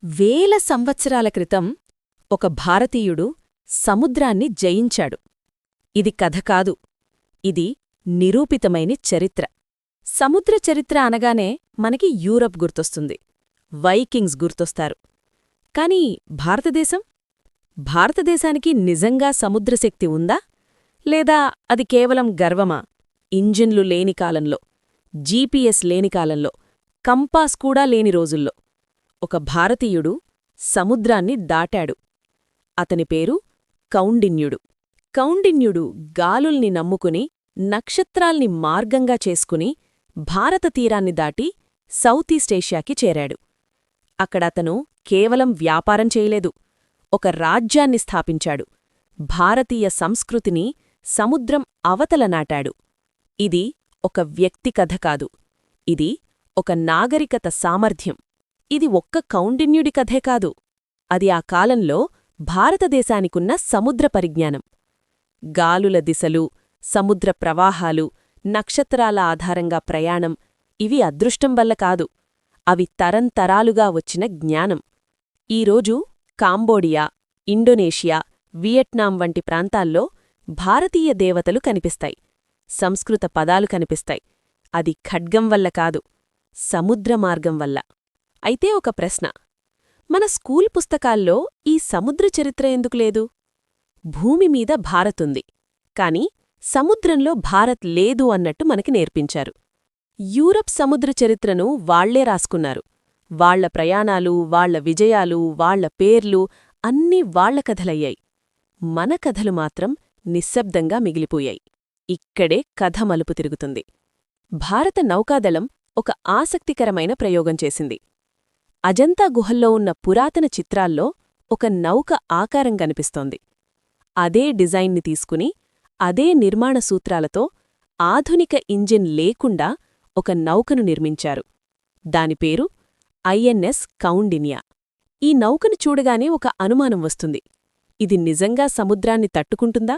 వేల సంవత్సరాల క్రితం ఒక భారతీయుడు సముద్రాన్ని జయించాడు. ఇది కథ కాదు, ఇది నిరూపితమైన చరిత్ర. సముద్ర చరిత్ర అనగానే మనకి యూరప్ గుర్తొస్తుంది, వైకింగ్స్ గుర్తొస్తారు. కాని భారతదేశం? భారతదేశానికి నిజంగా సముద్రశక్తి ఉందా? లేదా అది కేవలం గర్వమా? ఇంజిన్లు లేని కాలంలో, జీపీఎస్ లేని కాలంలో, కంపాస్ కూడా లేని రోజుల్లో ఒక భారతీయుడు సముద్రాన్ని దాటాడు. అతని పేరు కౌండిన్యుడు. కౌండిన్యుడు గాలుల్ని నమ్ముకుని, నక్షత్రాల్ని మార్గంగా చేసుకుని భారత తీరాన్ని దాటి సౌతీస్టేషియాకి చేరాడు. అక్కడతను కేవలం వ్యాపారం చేయలేదు, ఒక రాజ్యాన్ని స్థాపించాడు. భారతీయ సంస్కృతిని సముద్రం అవతల నాటాడు. ఇది ఒక వ్యక్తి కథ కాదు, ఇది ఒక నాగరికత సామర్థ్యం. ఇది ఒక్క కౌండిన్యుడి కథే కాదు, అది ఆ కాలంలో భారతదేశానికున్న సముద్ర పరిజ్ఞానం. గాలుల దిశలు, సముద్ర ప్రవాహాలు, నక్షత్రాల ఆధారంగా ప్రయాణం ఇవి అదృష్టం వల్ల కాదు, అవి తరంతరాలుగా వచ్చిన జ్ఞానం. ఈరోజు కాంబోడియా, ఇండోనేషియా, వియట్నాం వంటి ప్రాంతాల్లో భారతీయ దేవతలు కనిపిస్తాయి, సంస్కృత పదాలు కనిపిస్తాయి. అది ఖడ్గం వల్ల కాదు, సముద్ర మార్గం వల్ల. అయితే ఒక ప్రశ్న, మన స్కూల్ పుస్తకాల్లో ఈ సముద్ర చరిత్ర ఎందుకు లేదు? భూమిమీద భారతుంది, కాని సముద్రంలో భారత్ లేదు అన్నట్టు మనకి నేర్పించారు. యూరప్ సముద్ర చరిత్రను వాళ్లే రాసుకున్నారు. వాళ్ల ప్రయాణాలు, వాళ్ల విజయాలు, వాళ్ల పేర్లు అన్నీ వాళ్ల కథలయ్యాయి. మన కథలు మాత్రం నిశ్శబ్దంగా మిగిలిపోయాయి. ఇక్కడే కథ మలుపు తిరుగుతుంది. భారత నౌకాదళం ఒక ఆసక్తికరమైన ప్రయోగం చేసింది. అజంతా గుహల్లో ఉన్న పురాతన చిత్రాల్లో ఒక నౌక ఆకారం కనిపిస్తోంది. అదే డిజైన్ని తీసుకుని, అదే నిర్మాణ సూత్రాలతో ఆధునిక ఇంజిన్ లేకుండా ఒక నౌకను నిర్మించారు. దాని పేరు ఐఎన్ఎస్ కౌండిన్యా. ఈ నౌకను చూడగానే ఒక అనుమానం వస్తుంది, ఇది నిజంగా సముద్రాన్ని తట్టుకుంటుందా?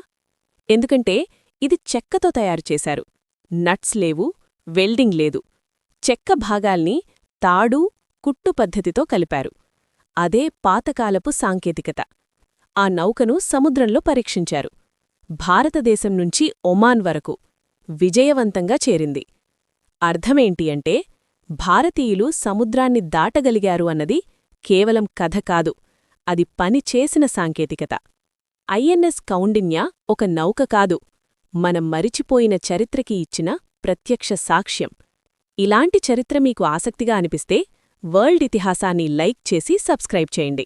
ఎందుకంటే ఇది చెక్కతో తయారుచేశారు. నట్స్ లేవు, వెల్డింగ్ లేదు. చెక్క భాగాల్ని తాడు, కుట్టు పద్ధతితో కలిపారు. అదే పాతకాలపు సాంకేతికత. ఆ నౌకను సముద్రంలో పరీక్షించారు. భారతదేశం నుంచి ఒమాన్ వరకు విజయవంతంగా చేరింది. అర్థమేంటి అంటే, భారతీయులు సముద్రాన్ని దాటగలిగారు అన్నది కేవలం కథ కాదు, అది పనిచేసిన సాంకేతికత. ఐఎన్ఎస్ కౌండిన్యా ఒక నౌక కాదు, మనం మరిచిపోయిన చరిత్రకి ఇచ్చిన ప్రత్యక్ష సాక్ష్యం. ఇలాంటి చరిత్ర మీకు ఆసక్తిగా అనిపిస్తే వరల్డ్ ఇతిహాసాన్ని లైక్ చేసి సబ్స్క్రైబ్ చేయండి.